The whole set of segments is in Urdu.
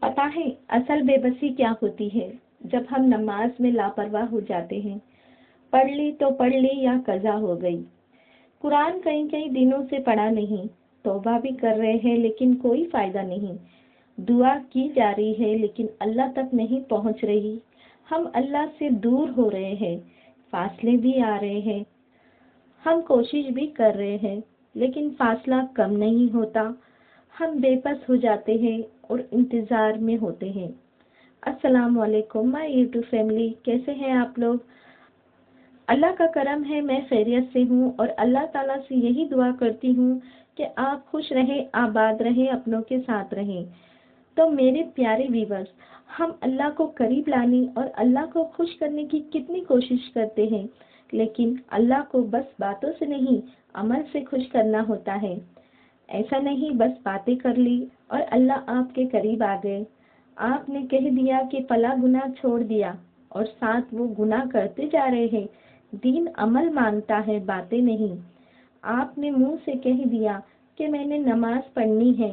پتہ ہے اصل بے بسی کیا ہوتی ہے؟ جب ہم نماز میں لاپرواہ ہو جاتے ہیں، پڑھ لی تو پڑھ لی یا قضا ہو گئی۔ قرآن کئی دنوں سے پڑھا نہیں، توبہ بھی کر رہے ہیں لیکن کوئی فائدہ نہیں، دعا کی جا رہی ہے لیکن اللہ تک نہیں پہنچ رہی، ہم اللہ سے دور ہو رہے ہیں، فاصلے بھی آ رہے ہیں، ہم کوشش بھی کر رہے ہیں لیکن فاصلہ کم نہیں ہوتا، ہم بے بس ہو جاتے ہیں اور انتظار میں ہوتے ہیں۔ السلام علیکم مائی یوٹیوب فیملی، کیسے ہیں آپ لوگ؟ اللہ کا کرم ہے میں خیریت سے ہوں اور اللہ تعالیٰ سے یہی دعا کرتی ہوں کہ آپ خوش رہیں، آباد رہیں، اپنوں کے ساتھ رہیں۔ تو میرے پیارے ویورز، ہم اللہ کو قریب لانے اور اللہ کو خوش کرنے کی کتنی کوشش کرتے ہیں، لیکن اللہ کو بس باتوں سے نہیں، عمل سے خوش کرنا ہوتا ہے۔ ایسا نہیں بس باتیں کر لی اور اللہ آپ کے قریب آ گئے، آپ نے کہہ دیا کہ فلاں گناہ چھوڑ دیا اور ساتھ وہ گناہ کرتے جا رہے ہیں۔ دین عمل مانگتا ہے، باتیں نہیں۔ آپ نے منہ سے کہہ دیا کہ میں نے نماز پڑھنی ہے،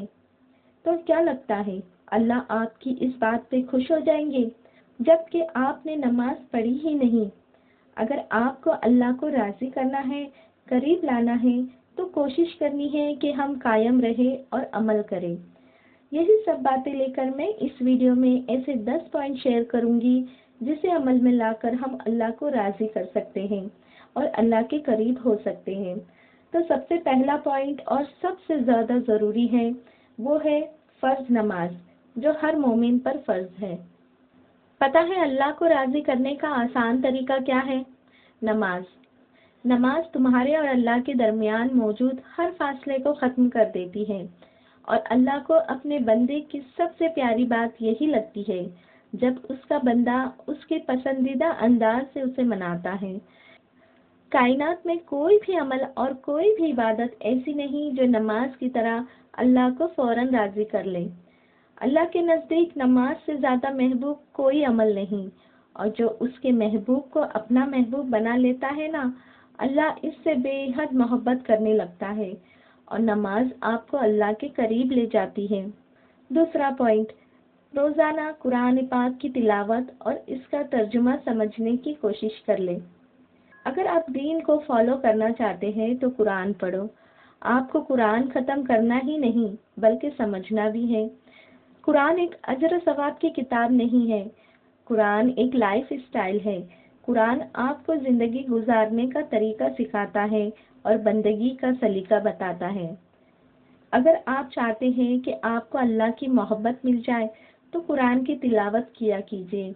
تو کیا لگتا ہے اللہ آپ کی اس بات پہ خوش ہو جائیں گے جبکہ آپ نے نماز پڑھی ہی نہیں؟ اگر آپ کو اللہ کو راضی کرنا ہے، قریب لانا ہے، تو کوشش کرنی ہے کہ ہم قائم رہیں اور عمل کریں۔ یہی سب باتیں لے کر میں اس ویڈیو میں ایسے 10 پوائنٹ شیئر کروں گی جسے عمل میں لا کر ہم اللہ کو راضی کر سکتے ہیں اور اللہ کے قریب ہو سکتے ہیں۔ تو سب سے پہلا پوائنٹ اور سب سے زیادہ ضروری ہے وہ ہے فرض نماز، جو ہر مومن پر فرض ہے۔ پتہ ہے اللہ کو راضی کرنے کا آسان طریقہ کیا ہے؟ نماز۔ نماز تمہارے اور اللہ کے درمیان موجود ہر فاصلے کو ختم کر دیتی ہے، اور اللہ کو اپنے بندے کی سب سے پیاری بات یہی لگتی ہے جب اس کا بندہ اس کے پسندیدہ انداز سے اسے مناتا ہے۔ کائنات میں کوئی بھی عمل اور کوئی بھی عبادت ایسی نہیں جو نماز کی طرح اللہ کو فوراً راضی کر لے۔ اللہ کے نزدیک نماز سے زیادہ محبوب کوئی عمل نہیں، اور جو اس کے محبوب کو اپنا محبوب بنا لیتا ہے نا، اللہ اس سے بے حد محبت کرنے لگتا ہے، اور نماز آپ کو اللہ کے قریب لے جاتی ہے۔ دوسرا پوائنٹ، روزانہ قرآن پاک کی تلاوت اور اس کا ترجمہ سمجھنے کی کوشش کر لیں۔ اگر آپ دین کو فالو کرنا چاہتے ہیں تو قرآن پڑھو۔ آپ کو قرآن ختم کرنا ہی نہیں بلکہ سمجھنا بھی ہے۔ قرآن ایک اجر و ثواب کی کتاب نہیں ہے، قرآن ایک لائف اسٹائل ہے۔ قرآن آپ کو زندگی گزارنے کا طریقہ سکھاتا ہے اور بندگی کا سلیقہ بتاتا ہے۔ اگر آپ چاہتے ہیں کہ آپ کو اللہ کی محبت مل جائے تو قرآن کی تلاوت کیا کیجیے،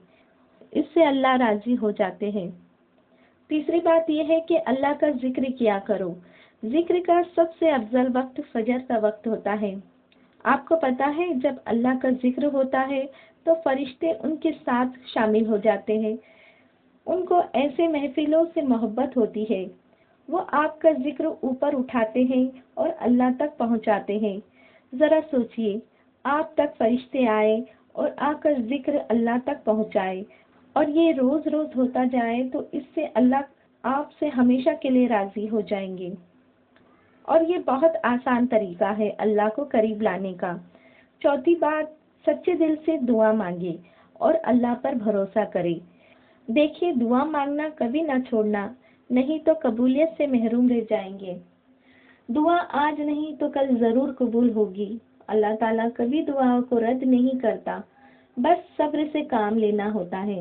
اس سے اللہ راضی ہو جاتے ہیں۔ تیسری بات یہ ہے کہ اللہ کا ذکر کیا کرو۔ ذکر کا سب سے افضل وقت فجر کا وقت ہوتا ہے۔ آپ کو پتا ہے جب اللہ کا ذکر ہوتا ہے تو فرشتے ان کے ساتھ شامل ہو جاتے ہیں، ان کو ایسے محفلوں سے محبت ہوتی ہے، وہ آپ کا ذکر اوپر اٹھاتے ہیں اور اللہ تک پہنچاتے ہیں۔ ذرا سوچئے، آپ تک فرشتے آئے اور آپ کا ذکر اللہ تک پہنچائے، اور یہ روز روز ہوتا جائے تو اس سے اللہ آپ سے ہمیشہ کے لیے راضی ہو جائیں گے۔ اور یہ بہت آسان طریقہ ہے اللہ کو قریب لانے کا۔ چوتھی بات، سچے دل سے دعا مانگے اور اللہ پر بھروسہ کرے۔ دیکھیے، دعا مانگنا کبھی نہ چھوڑنا، نہیں تو قبولیت سے محروم رہ جائیں گے۔ دعا آج نہیں تو کل ضرور قبول ہوگی۔ اللہ تعالیٰ کبھی دعا کو رد نہیں کرتا، بس صبر سے کام لینا ہوتا ہے۔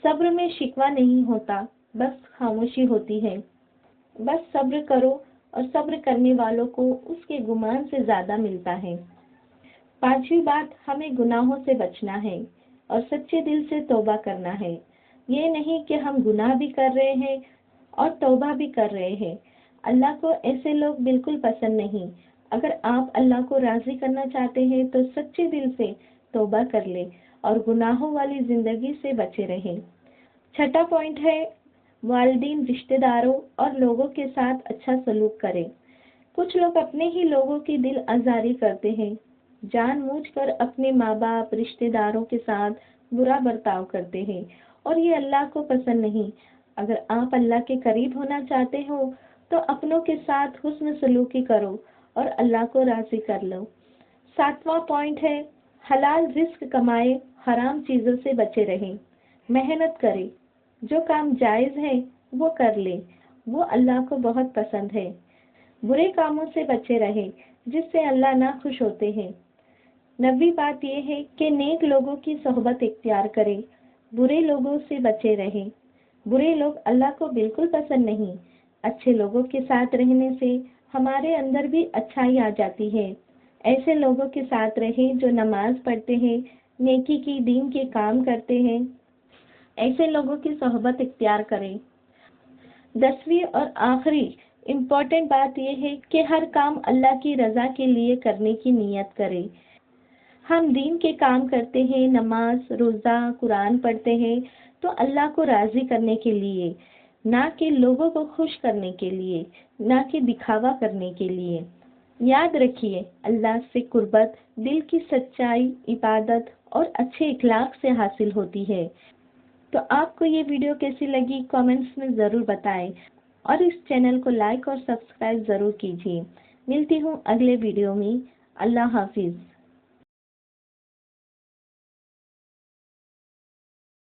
صبر میں شکوہ نہیں ہوتا، بس خاموشی ہوتی ہے۔ بس صبر کرو، اور صبر کرنے والوں کو اس کے گمان سے زیادہ ملتا ہے۔ پانچویں بات، ہمیں گناہوں سے بچنا ہے اور سچے دل سے توبہ کرنا ہے۔ یہ نہیں کہ ہم گناہ بھی کر رہے ہیں اور توبہ بھی کر رہے ہیں۔ اللہ کو ایسے لوگ بالکل پسند نہیں۔ اگر آپ اللہ کو راضی کرنا چاہتے ہیں تو سچے دل سے توبہ کر لیں اور گناہوں والی زندگی سے بچے رہیں۔ چھٹا پوائنٹ ہے، والدین، رشتہ داروں اور لوگوں کے ساتھ اچھا سلوک کریں۔ کچھ لوگ اپنے ہی لوگوں کی دل آزاری کرتے ہیں، جان بوجھ کر اپنے ماں باپ، رشتہ داروں کے ساتھ برا برتاؤ کرتے ہیں، اور یہ اللہ کو پسند نہیں۔ اگر آپ اللہ کے قریب ہونا چاہتے ہو تو اپنوں کے ساتھ حسن سلوکی کرو اور اللہ کو راضی کر لو۔ ساتواں پوائنٹ ہے، حلال رزق کمائے، حرام چیزوں سے بچے رہیں، محنت کرے، جو کام جائز ہے وہ کر لے، وہ اللہ کو بہت پسند ہے۔ برے کاموں سے بچے رہے جس سے اللہ نہ خوش ہوتے ہیں۔ 9ویں بات یہ ہے کہ نیک لوگوں کی صحبت اختیار کرے، برے لوگوں سے بچے رہے۔ برے لوگ اللہ کو بالکل پسند نہیں۔ اچھے لوگوں کے ساتھ رہنے سے ہمارے اندر بھی اچھائی آ جاتی ہے۔ ایسے لوگوں کے ساتھ رہیں جو نماز پڑھتے ہیں، نیکی کی، دین کے کام کرتے ہیں، ایسے لوگوں کی صحبت اختیار کریں۔ 10ویں اور آخری امپورٹنٹ بات یہ ہے کہ ہر کام اللہ کی رضا کے لیے کرنے کی نیت کرے۔ ہم دین کے کام کرتے ہیں، نماز، روزہ، قرآن پڑھتے ہیں تو اللہ کو راضی کرنے کے لیے، نہ کہ لوگوں کو خوش کرنے کے لیے، نہ کہ دکھاوا کرنے کے لیے۔ یاد رکھیے، اللہ سے قربت دل کی سچائی، عبادت اور اچھے اخلاق سے حاصل ہوتی ہے۔ تو آپ کو یہ ویڈیو کیسی لگی کامنٹس میں ضرور بتائیں، اور اس چینل کو لائک اور سبسکرائب ضرور کیجیے۔ ملتی ہوں اگلے ویڈیو میں۔ اللہ حافظ۔